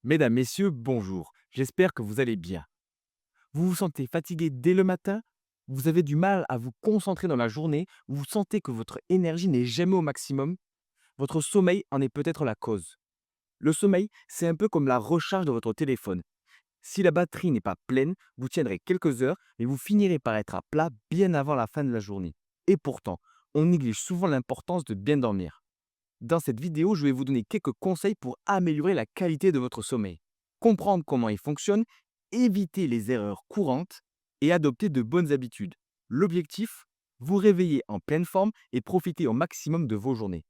Mesdames, messieurs, bonjour. J'espère que vous allez bien. Vous vous sentez fatigué dès le matin? Vous avez du mal à vous concentrer dans la journée? Vous sentez que votre énergie n'est jamais au maximum? Votre sommeil en est peut-être la cause. Le sommeil, c'est un peu comme la recharge de votre téléphone. Si la batterie n'est pas pleine, vous tiendrez quelques heures, mais vous finirez par être à plat bien avant la fin de la journée. Et pourtant, on néglige souvent l'importance de bien dormir. Dans cette vidéo, je vais vous donner quelques conseils pour améliorer la qualité de votre sommeil, comprendre comment il fonctionne, éviter les erreurs courantes et adopter de bonnes habitudes. L'objectif, vous réveiller en pleine forme et profiter au maximum de vos journées.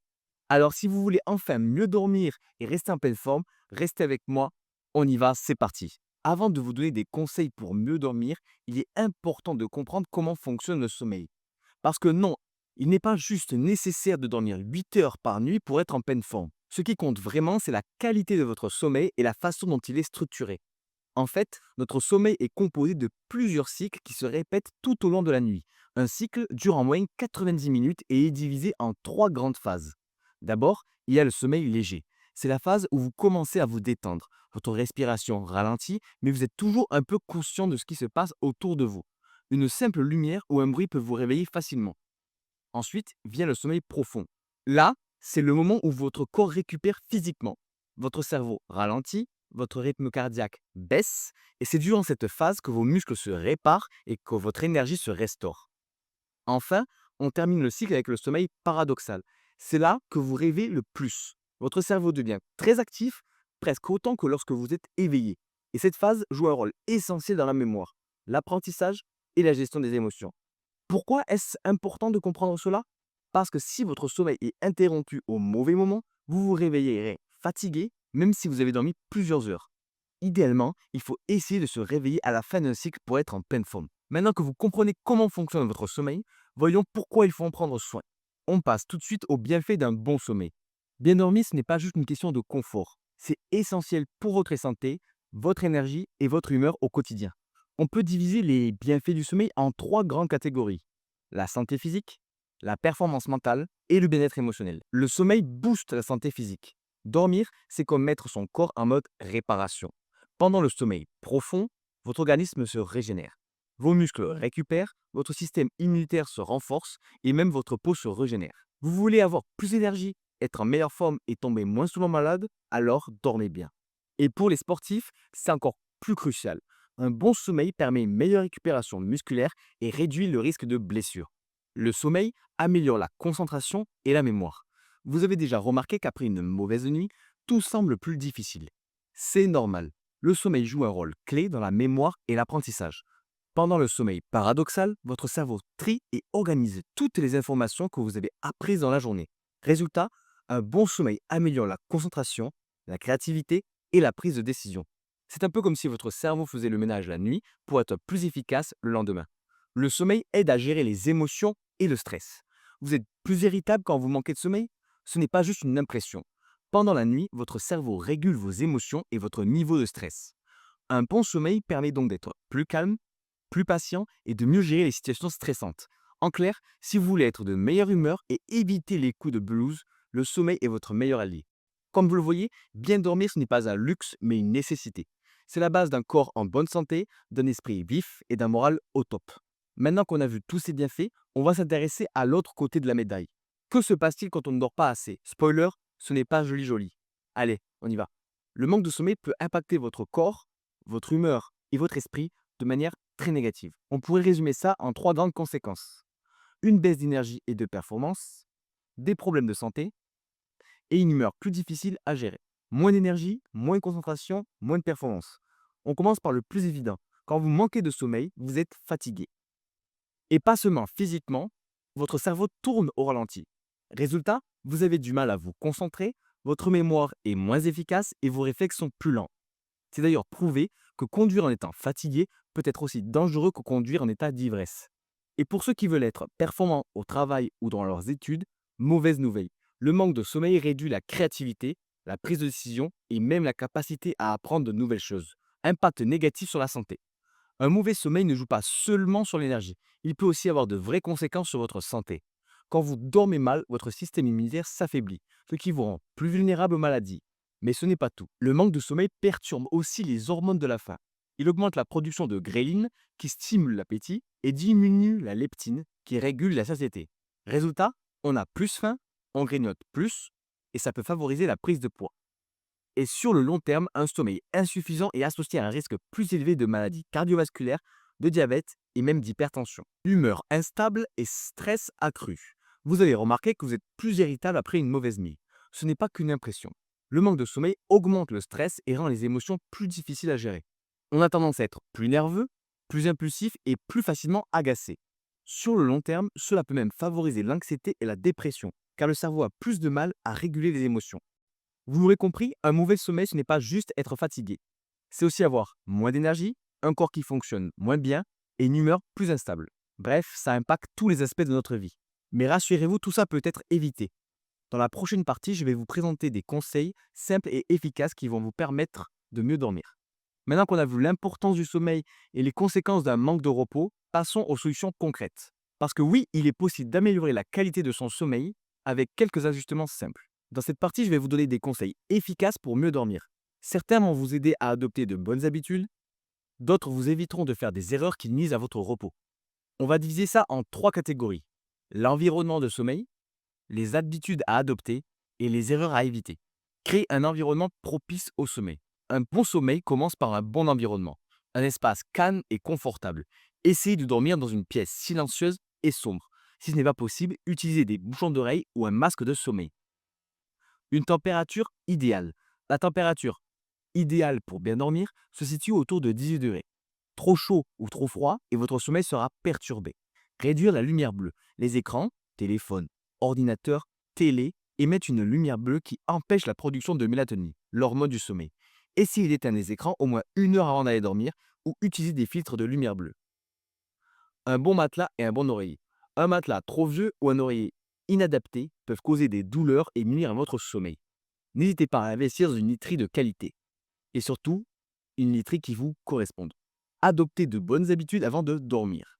Alors si vous voulez enfin mieux dormir et rester en pleine forme, restez avec moi, on y va, c'est parti. Avant de vous donner des conseils pour mieux dormir, il est important de comprendre comment fonctionne le sommeil. Parce que non, il n'est pas juste nécessaire de dormir 8 heures par nuit pour être en pleine forme. Ce qui compte vraiment, c'est la qualité de votre sommeil et la façon dont il est structuré. En fait, notre sommeil est composé de plusieurs cycles qui se répètent tout au long de la nuit. Un cycle dure en moyenne 90 minutes et est divisé en trois grandes phases. D'abord, il y a le sommeil léger. C'est la phase où vous commencez à vous détendre. Votre respiration ralentit, mais vous êtes toujours un peu conscient de ce qui se passe autour de vous. Une simple lumière ou un bruit peut vous réveiller facilement. Ensuite vient le sommeil profond. Là, c'est le moment où votre corps récupère physiquement. Votre cerveau ralentit, votre rythme cardiaque baisse, et c'est durant cette phase que vos muscles se réparent et que votre énergie se restaure. Enfin, on termine le cycle avec le sommeil paradoxal. C'est là que vous rêvez le plus. Votre cerveau devient très actif, presque autant que lorsque vous êtes éveillé. Et cette phase joue un rôle essentiel dans la mémoire, l'apprentissage et la gestion des émotions. Pourquoi est-ce important de comprendre cela? Parce que si votre sommeil est interrompu au mauvais moment, vous vous réveillerez fatigué, même si vous avez dormi plusieurs heures. Idéalement, il faut essayer de se réveiller à la fin d'un cycle pour être en pleine forme. Maintenant que vous comprenez comment fonctionne votre sommeil, voyons pourquoi il faut en prendre soin. On passe tout de suite au bienfait d'un bon sommeil. Bien dormir, ce n'est pas juste une question de confort. C'est essentiel pour votre santé, votre énergie et votre humeur au quotidien. On peut diviser les bienfaits du sommeil en trois grandes catégories. La santé physique, la performance mentale et le bien-être émotionnel. Le sommeil booste la santé physique. Dormir, c'est comme mettre son corps en mode réparation. Pendant le sommeil profond, votre organisme se régénère. Vos muscles récupèrent, votre système immunitaire se renforce et même votre peau se régénère. Vous voulez avoir plus d'énergie, être en meilleure forme et tomber moins souvent malade, alors dormez bien. Et pour les sportifs, c'est encore plus crucial. Un bon sommeil permet une meilleure récupération musculaire et réduit le risque de blessure. Le sommeil améliore la concentration et la mémoire. Vous avez déjà remarqué qu'après une mauvaise nuit, tout semble plus difficile. C'est normal. Le sommeil joue un rôle clé dans la mémoire et l'apprentissage. Pendant le sommeil paradoxal, votre cerveau trie et organise toutes les informations que vous avez apprises dans la journée. Résultat, un bon sommeil améliore la concentration, la créativité et la prise de décision. C'est un peu comme si votre cerveau faisait le ménage la nuit pour être plus efficace le lendemain. Le sommeil aide à gérer les émotions et le stress. Vous êtes plus irritable quand vous manquez de sommeil? Ce n'est pas juste une impression. Pendant la nuit, votre cerveau régule vos émotions et votre niveau de stress. Un bon sommeil permet donc d'être plus calme, plus patient et de mieux gérer les situations stressantes. En clair, si vous voulez être de meilleure humeur et éviter les coups de blues, le sommeil est votre meilleur allié. Comme vous le voyez, bien dormir ce n'est pas un luxe mais une nécessité. C'est la base d'un corps en bonne santé, d'un esprit vif et d'un moral au top. Maintenant qu'on a vu tous ces bienfaits, on va s'intéresser à l'autre côté de la médaille. Que se passe-t-il quand on ne dort pas assez? Spoiler, ce n'est pas joli joli. Allez, on y va. Le manque de sommeil peut impacter votre corps, votre humeur et votre esprit de manière très négative. On pourrait résumer ça en trois grandes conséquences. Une baisse d'énergie et de performance, des problèmes de santé et une humeur plus difficile à gérer. Moins d'énergie, moins de concentration, moins de performance. On commence par le plus évident. Quand vous manquez de sommeil, vous êtes fatigué. Et pas seulement physiquement, votre cerveau tourne au ralenti. Résultat, vous avez du mal à vous concentrer, votre mémoire est moins efficace et vos réflexes sont plus lents. C'est d'ailleurs prouvé que conduire en étant fatigué peut être aussi dangereux que conduire en état d'ivresse. Et pour ceux qui veulent être performants au travail ou dans leurs études, mauvaise nouvelle. Le manque de sommeil réduit la créativité, la prise de décision et même la capacité à apprendre de nouvelles choses. Impact négatif sur la santé. Un mauvais sommeil ne joue pas seulement sur l'énergie, il peut aussi avoir de vraies conséquences sur votre santé. Quand vous dormez mal, votre système immunitaire s'affaiblit, ce qui vous rend plus vulnérable aux maladies. Mais ce n'est pas tout. Le manque de sommeil perturbe aussi les hormones de la faim. Il augmente la production de gréline, qui stimule l'appétit, et diminue la leptine, qui régule la satiété. Résultat, on a plus faim, on grignote plus, et ça peut favoriser la prise de poids. Et sur le long terme, un sommeil insuffisant est associé à un risque plus élevé de maladies cardiovasculaires, de diabète et même d'hypertension. Humeur instable et stress accru. Vous avez remarqué que vous êtes plus irritable après une mauvaise nuit. Ce n'est pas qu'une impression. Le manque de sommeil augmente le stress et rend les émotions plus difficiles à gérer. On a tendance à être plus nerveux, plus impulsif et plus facilement agacé. Sur le long terme, cela peut même favoriser l'anxiété et la dépression, car le cerveau a plus de mal à réguler les émotions. Vous l'aurez compris, un mauvais sommeil, ce n'est pas juste être fatigué. C'est aussi avoir moins d'énergie, un corps qui fonctionne moins bien et une humeur plus instable. Bref, ça impacte tous les aspects de notre vie. Mais rassurez-vous, tout ça peut être évité. Dans la prochaine partie, je vais vous présenter des conseils simples et efficaces qui vont vous permettre de mieux dormir. Maintenant qu'on a vu l'importance du sommeil et les conséquences d'un manque de repos, passons aux solutions concrètes. Parce que oui, il est possible d'améliorer la qualité de son sommeil avec quelques ajustements simples. Dans cette partie, je vais vous donner des conseils efficaces pour mieux dormir. Certains vont vous aider à adopter de bonnes habitudes, d'autres vous éviteront de faire des erreurs qui nuisent à votre repos. On va diviser ça en 3 catégories. L'environnement de sommeil, les habitudes à adopter et les erreurs à éviter. Créer un environnement propice au sommeil. Un bon sommeil commence par un bon environnement, un espace calme et confortable. Essayez de dormir dans une pièce silencieuse et sombre. Si ce n'est pas possible, utilisez des bouchons d'oreille ou un masque de sommeil. Une température idéale. La température idéale pour bien dormir se situe autour de 18 degrés. Trop chaud ou trop froid et votre sommeil sera perturbé. Réduire la lumière bleue. Les écrans, téléphone, ordinateur, télé émettent une lumière bleue qui empêche la production de mélatonine, l'hormone du sommeil. Essayez d'éteindre les écrans au moins 1 heure avant d'aller dormir ou utilisez des filtres de lumière bleue. Un bon matelas et un bon oreiller. Un matelas trop vieux ou un oreiller inadapté peuvent causer des douleurs et nuire à votre sommeil. N'hésitez pas à investir dans une literie de qualité. Et surtout, une literie qui vous corresponde. Adoptez de bonnes habitudes avant de dormir.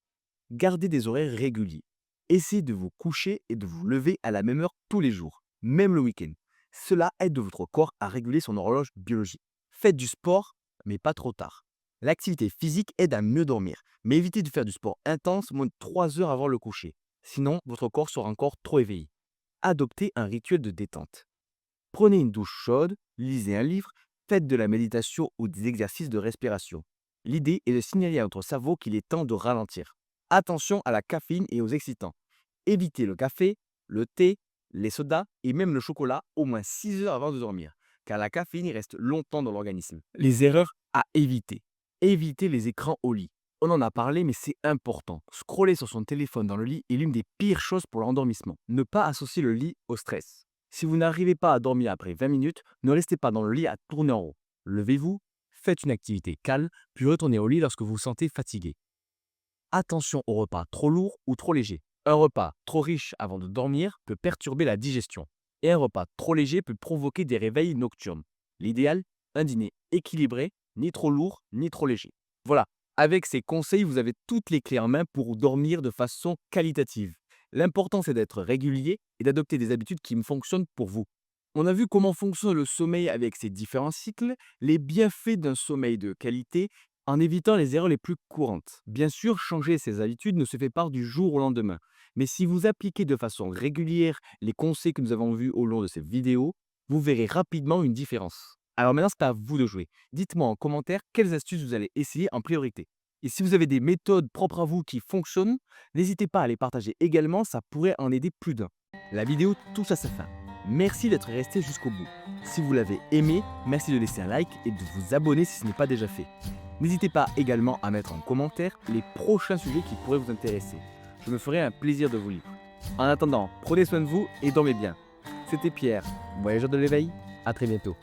Gardez des horaires réguliers. Essayez de vous coucher et de vous lever à la même heure tous les jours, même le week-end. Cela aide votre corps à réguler son horloge biologique. Faites du sport, mais pas trop tard. L'activité physique aide à mieux dormir, mais évitez de faire du sport intense moins de 3 heures avant le coucher. Sinon, votre corps sera encore trop éveillé. Adoptez un rituel de détente. Prenez une douche chaude, lisez un livre, faites de la méditation ou des exercices de respiration. L'idée est de signaler à votre cerveau qu'il est temps de ralentir. Attention à la caféine et aux excitants. Évitez le café, le thé, les sodas et même le chocolat au moins 6 heures avant de dormir, car la caféine y reste longtemps dans l'organisme. Les erreurs à éviter. Évitez les écrans au lit. On en a parlé, mais c'est important. Scroller sur son téléphone dans le lit est l'une des pires choses pour l'endormissement. Ne pas associer le lit au stress. Si vous n'arrivez pas à dormir après 20 minutes, ne restez pas dans le lit à tourner en rond. Levez-vous, faites une activité calme, puis retournez au lit lorsque vous vous sentez fatigué. Attention aux repas trop lourds ou trop légers. Un repas trop riche avant de dormir peut perturber la digestion. Et un repas trop léger peut provoquer des réveils nocturnes. L'idéal, un dîner équilibré, ni trop lourd, ni trop léger. Voilà, avec ces conseils, vous avez toutes les clés en main pour dormir de façon qualitative. L'important, c'est d'être régulier et d'adopter des habitudes qui fonctionnent pour vous. On a vu comment fonctionne le sommeil avec ses différents cycles, les bienfaits d'un sommeil de qualité, en évitant les erreurs les plus courantes. Bien sûr, changer ses habitudes ne se fait pas du jour au lendemain. Mais si vous appliquez de façon régulière les conseils que nous avons vus au long de cette vidéo, vous verrez rapidement une différence. Alors maintenant, c'est à vous de jouer. Dites-moi en commentaire quelles astuces vous allez essayer en priorité. Et si vous avez des méthodes propres à vous qui fonctionnent, n'hésitez pas à les partager également, ça pourrait en aider plus d'un. La vidéo touche à sa fin. Merci d'être resté jusqu'au bout. Si vous l'avez aimé, merci de laisser un like et de vous abonner si ce n'est pas déjà fait. N'hésitez pas également à mettre en commentaire les prochains sujets qui pourraient vous intéresser. Je me ferai un plaisir de vous lire. En attendant, prenez soin de vous et dormez bien. C'était Pierre, voyageur de l'éveil. À très bientôt.